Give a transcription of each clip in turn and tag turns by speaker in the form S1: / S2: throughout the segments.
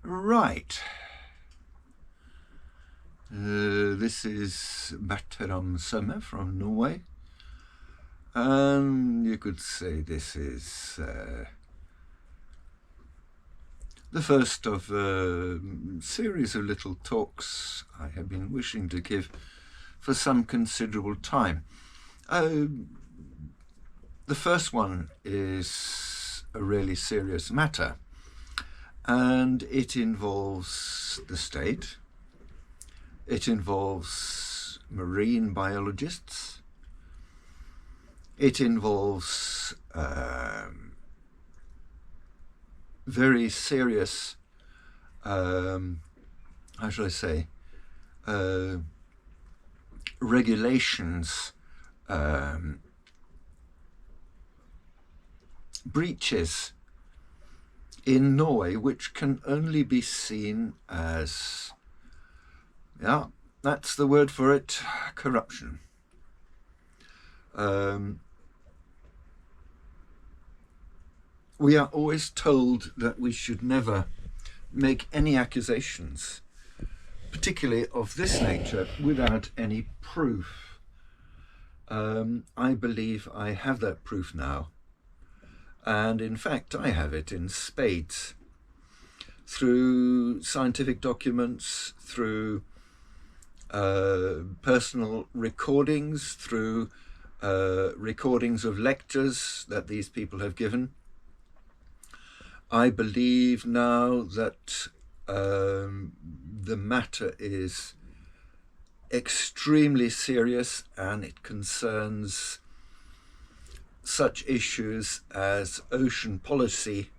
S1: Right. This is Berties from Norway. And you could say this is the first of a series of little talks I have been wishing to give for some considerable time. The first one is a really serious matter, and it involves the state. It involves marine biologists. It involves very serious, how shall I say, regulations, breaches in Norway, which can only be seen as, yeah, that's the word for it, corruption. We are always told that we should never make any accusations, particularly of this nature, without any proof. I believe I have that proof now. And in fact, I have it in spades, through scientific documents, through personal recordings, through recordings of lectures that these people have given. I believe now that the matter is extremely serious, and it concerns such issues as ocean policy,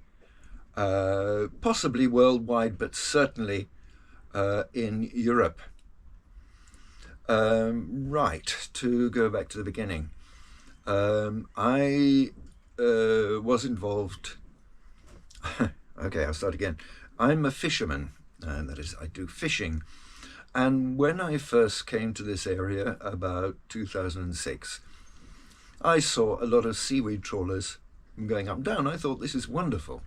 S1: possibly worldwide, but certainly in Europe. Right, to go back to the beginning. I was involved. Okay, I'll start again. I'm a fisherman, and that is, I do fishing. And when I first came to this area about 2006, I saw a lot of seaweed trawlers going up and down. I thought, this is wonderful.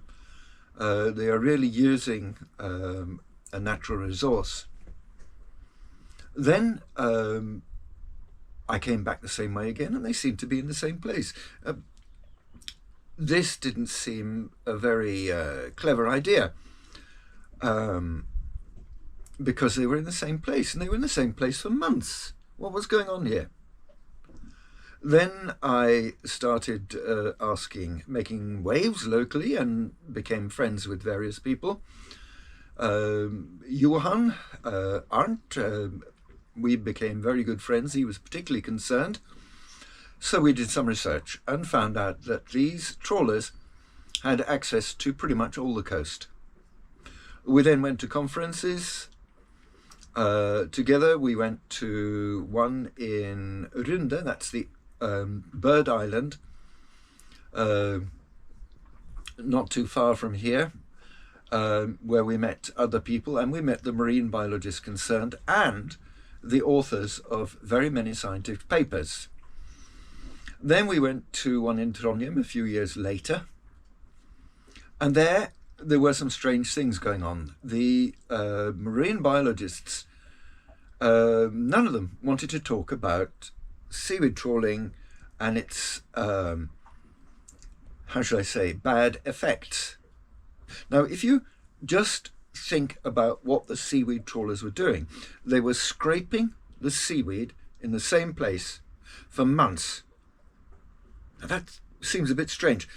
S1: They are really using a natural resource. Then I came back the same way again, and they seemed to be in the same place. This didn't seem a very clever idea, because they were in the same place, and they were in the same place for months. What was going on here? Then I started making waves locally, and became friends with various people. Johan, Arndt, we became very good friends. He was particularly concerned. So we did some research and found out that these trawlers had access to pretty much all the coast. We then went to conferences together. We went to one in Runde, that's the bird island, not too far from here, where we met other people, and we met the marine biologists concerned and the authors of very many scientific papers. Then we went to one in Trondheim a few years later, and there were some strange things going on. The marine biologists, none of them wanted to talk about seaweed trawling and its, how shall I say, bad effects. Now, if you just think about what the seaweed trawlers were doing, they were scraping the seaweed in the same place for months. Now, that seems a bit strange.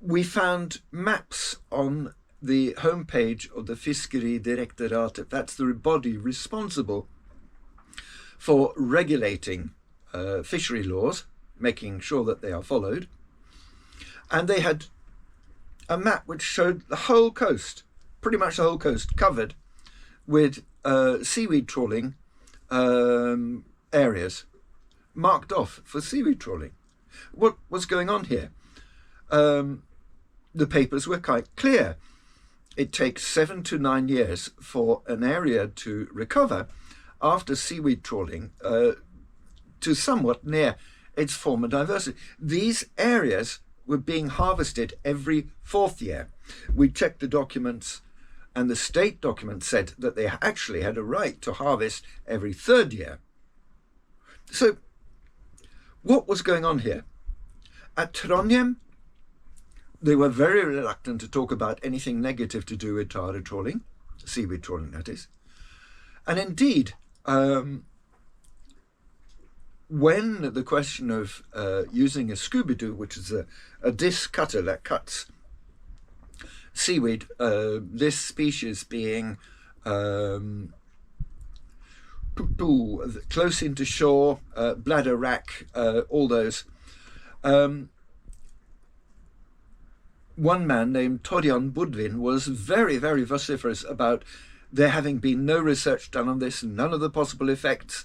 S1: We found maps on the homepage of the Fiskeridirektoratet, that's the body responsible for regulating fishery laws, making sure that they are followed. And they had a map which showed the whole coast, pretty much the whole coast, covered with seaweed trawling areas marked off for seaweed trawling. What was going on here? The papers were quite clear. It takes 7 to 9 years for an area to recover after seaweed trawling to somewhat near its former diversity. These areas were being harvested every 4th year. We checked the documents, and the state document said that they actually had a right to harvest every 3rd year. So what was going on here? At Trondheim, they were very reluctant to talk about anything negative to do with trawling, seaweed trawling that is. And indeed, when the question of using a Scooby-Doo, which is a disc cutter that cuts seaweed, this species being close into shore, bladder wrack, all those. One man named Torjan Budvin was very, very vociferous about there having been no research done on this, none of the possible effects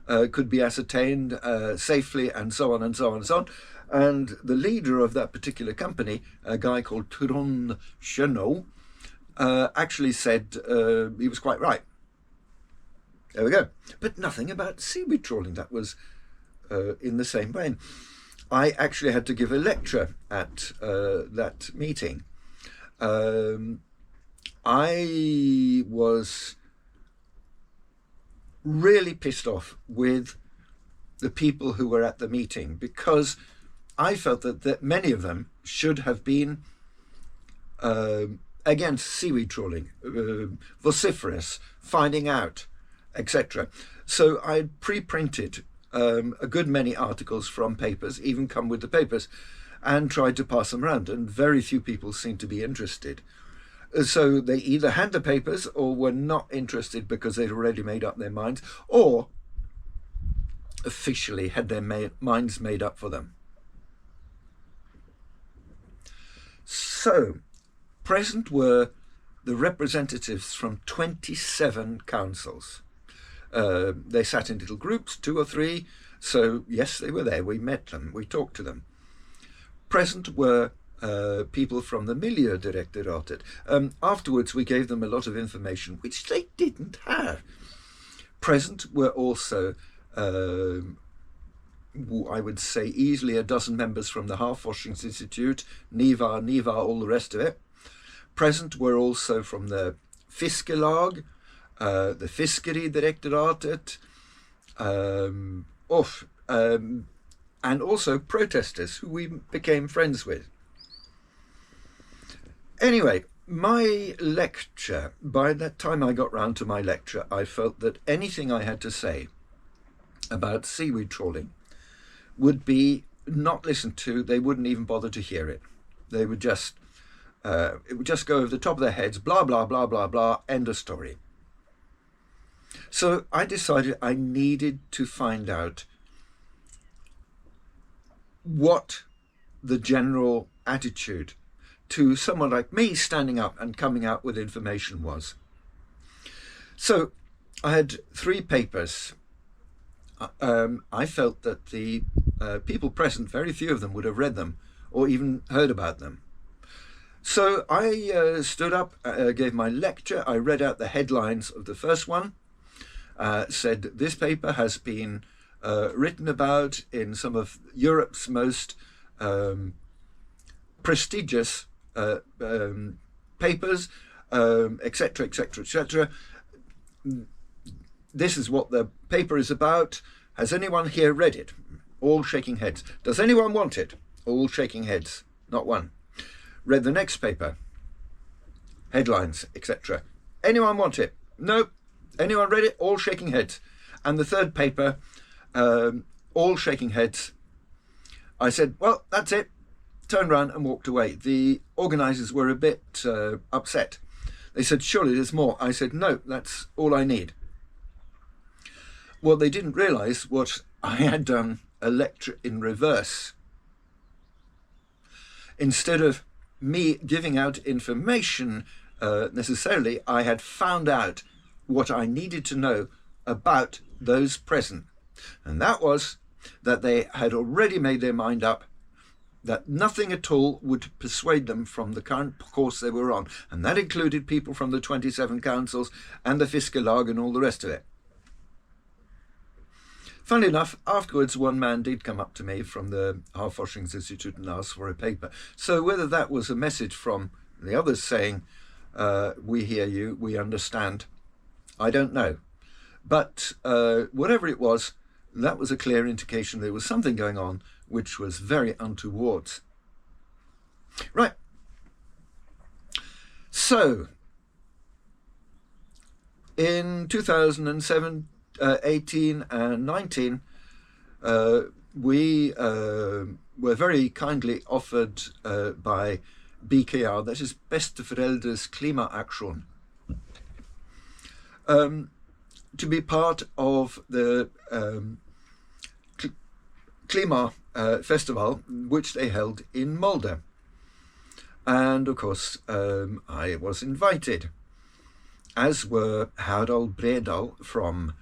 S1: could be ascertained safely, and so on and so on and so on. And the leader of that particular company, a guy called Trond Schönau, actually said he was quite right. There we go. But nothing about seaweed trawling. That was in the same vein. I actually had to give a lecture at that meeting. I was really pissed off with the people who were at the meeting, because I felt that many of them should have been against seaweed trawling, vociferous, finding out, etc. So I pre-printed a good many articles from papers, even come with the papers, and tried to pass them around, and very few people seemed to be interested. So they either had the papers or were not interested because they'd already made up their minds, or officially had their minds made up for them. So present were the representatives from 27 councils. They sat in little groups, 2 or 3. So yes, they were there. We met them. We talked to them. Present were people from the Miljødirektoratet. Afterwards, we gave them a lot of information which they didn't have. Present were also, I would say, easily a dozen members from the Havforskningsinstitute, NIVA, all the rest of it. Present were also from the Fiskelag, the Fiskeridirektoratet, and also protesters who we became friends with. Anyway, my lecture, by that time I got round to my lecture, I felt that anything I had to say about seaweed trawling would be not listened to. They wouldn't even bother to hear it. They would just, it would just go over the top of their heads, blah, blah, blah, blah, blah, end of story. So I decided I needed to find out what the general attitude to someone like me standing up and coming out with information was. So I had 3 papers. I felt that the people present, very few of them would have read them or even heard about them. So I stood up, gave my lecture. I read out the headlines of the first one, said this paper has been written about in some of Europe's most prestigious papers, etc., etc., etc. This is what the paper is about. Has anyone here read it? All shaking heads. Does anyone want it? All shaking heads. Not one. Read the next paper. Headlines, etc. Anyone want it? No. Anyone read it? All shaking heads. And the third paper, all shaking heads. I said, well, that's it. Turned around and walked away. The organisers were a bit upset. They said, surely there's more. I said, no, that's all I need. Well, they didn't realise what I had done a lecture in reverse. Instead of me giving out information necessarily, I had found out what I needed to know about those present. And that was that they had already made their mind up that nothing at all would persuade them from the current course they were on. And that included people from the 27 councils and the Fiskelag and all the rest of it. Funnily enough, afterwards one man did come up to me from the Havforskningsinstitute and asked for a paper. So whether that was a message from the others saying, we hear you, we understand, I don't know. But whatever it was, that was a clear indication there was something going on which was very untoward. Right. So, in 2007, 18 and 19, we were very kindly offered by BKR, that is Beste Foreldres Klimaaktion, to be part of the Klima Festival, which they held in Molde. And of course, I was invited, as were Harald Bredal from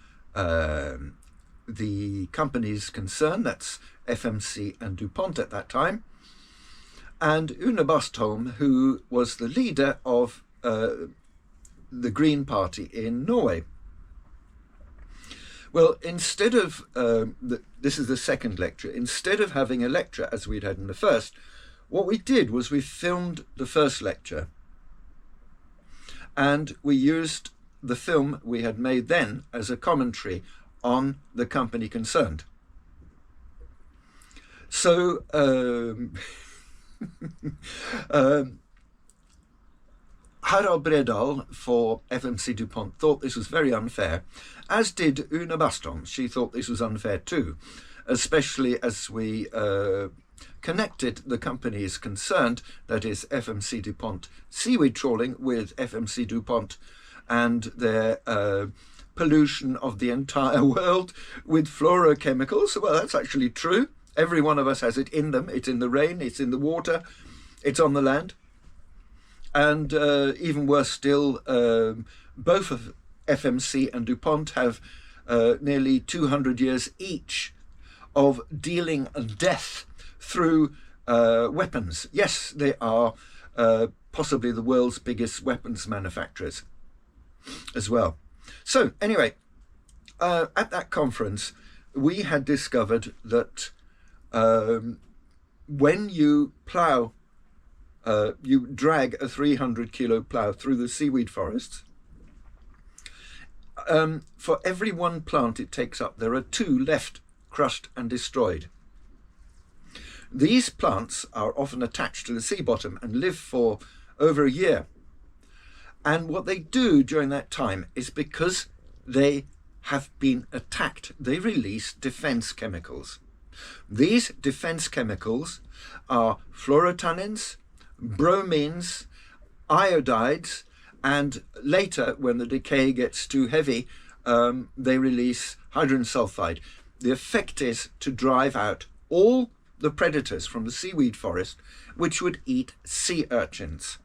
S1: the companies concerned, that's FMC and DuPont at that time, and Une Bastholm, who was the leader of the Green Party in Norway. Well, instead of, this is the second lecture, instead of having a lecture as we'd had in the first, what we did was we filmed the first lecture, and we used the film we had made then as a commentary on the company concerned. So, Harald Bredal for FMC DuPont thought this was very unfair, as did Une Bastholm. She thought this was unfair too, especially as we connected the companies concerned, that is FMC DuPont seaweed trawling, with FMC DuPont and their pollution of the entire world with fluorochemicals. Well, that's actually true. Every one of us has it in them. It's in the rain, it's in the water, it's on the land. And even worse still, both of FMC and DuPont have nearly 200 years each of dealing death through weapons. Yes, they are possibly the world's biggest weapons manufacturers as well. So anyway, at that conference, we had discovered that when you plough, you drag a 300-kilo plough through the seaweed forests, for every one plant it takes up, there are 2 left crushed and destroyed. These plants are often attached to the sea bottom and live for over a year. And what they do during that time is, because they have been attacked, they release defense chemicals. These defense chemicals are fluorotannins, bromines, iodides, and later, when the decay gets too heavy, they release hydrogen sulfide. The effect is to drive out all the predators from the seaweed forest, which would eat sea urchins.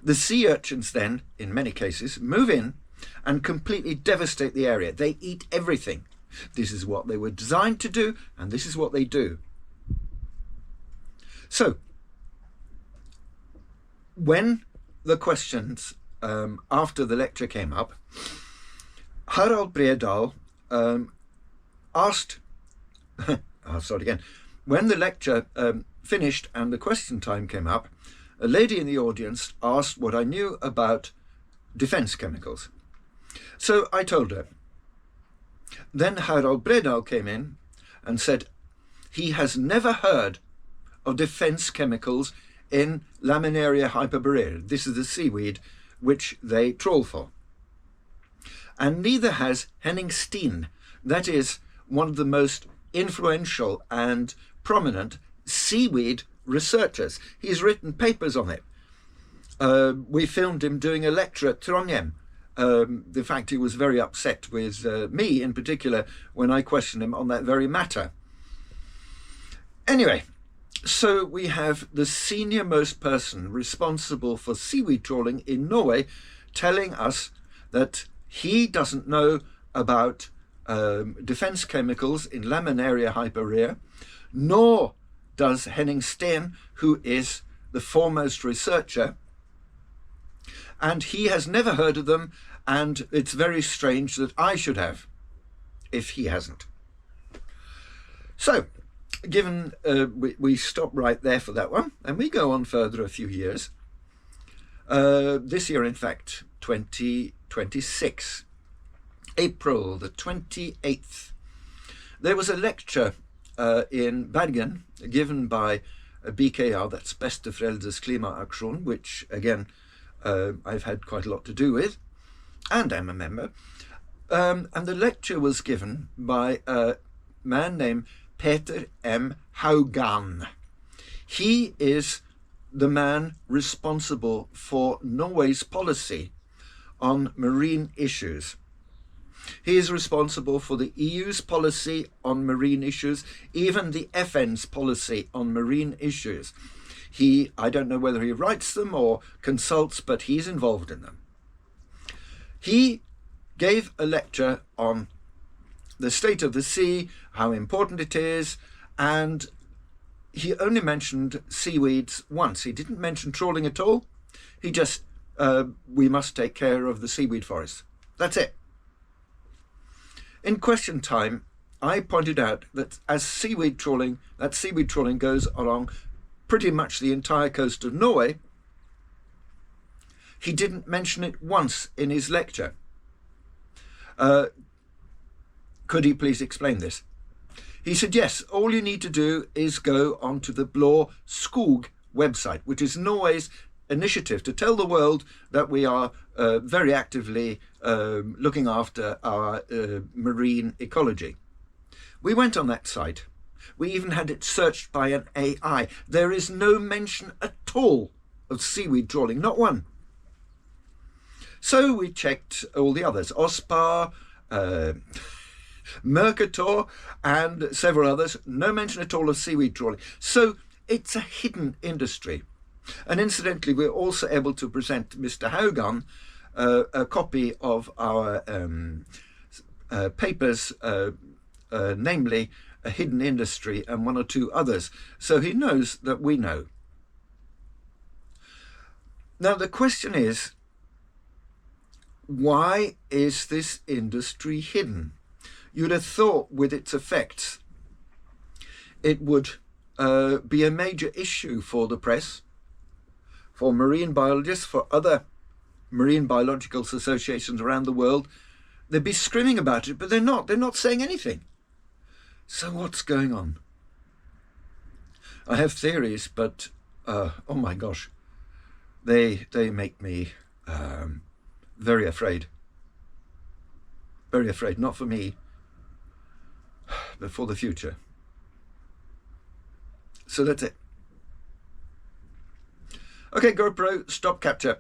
S1: The sea urchins then, in many cases, move in and completely devastate the area. They eat everything. This is what they were designed to do, and this is what they do. So, when the questions after the lecture came up, Harald Bredal asked, I'll start again. When the lecture finished and the question time came up, a lady in the audience asked what I knew about defense chemicals. So I told her. Then Harald Bredal came in and said he has never heard of defense chemicals in Laminaria hyperborea. This is the seaweed which they trawl for. And neither has Henning Steen, that is one of the most influential and prominent seaweed researchers. He's written papers on it. We filmed him doing a lecture at Trondheim. In fact, he was very upset with me in particular when I questioned him on that very matter. Anyway, so we have the senior most person responsible for seaweed trawling in Norway telling us that he doesn't know about defense chemicals in Laminaria hyperborea, nor does Henning Steen, who is the foremost researcher, and he has never heard of them, and it's very strange that I should have, if he hasn't. So, given we stop right there for that one, and we go on further a few years. This year, in fact, 2026, April the 28th, there was a lecture in Bergen given by BKR, that's Beste Foreldres Klimaaktion, which again I've had quite a lot to do with, and I'm a member. And the lecture was given by a man named Peter M. Haugan. He is the man responsible for Norway's policy on marine issues. He is responsible for the EU's policy on marine issues, even the FN's policy on marine issues. I don't know whether he writes them or consults, but he's involved in them. He gave a lecture on the state of the sea, how important it is, and he only mentioned seaweeds once. He didn't mention trawling at all. He just, we must take care of the seaweed forest. That's it. In question time, I pointed out that as seaweed trawling goes along pretty much the entire coast of Norway, he didn't mention it once in his lecture. Could he please explain this? He said, yes, all you need to do is go onto the Blå Skog website, which is Norway's initiative to tell the world that we are very actively looking after our marine ecology. We went on that site. We even had it searched by an AI. There is no mention at all of seaweed trawling, not one. So we checked all the others, OSPAR, Mercator, and several others. No mention at all of seaweed trawling. So it's a hidden industry. And incidentally, we're also able to present Mr. Haugan a copy of our papers, namely A Hidden Industry and one or two others. So he knows that we know. Now the question is, why is this industry hidden? You'd have thought with its effects it would be a major issue for the press, for marine biologists, for other marine biological associations around the world. They'd be screaming about it, but they're not. They're not saying anything. So what's going on? I have theories, but oh my gosh, they make me very afraid. Very afraid, not for me, but for the future. So that's it. Okay, GoPro, stop capture.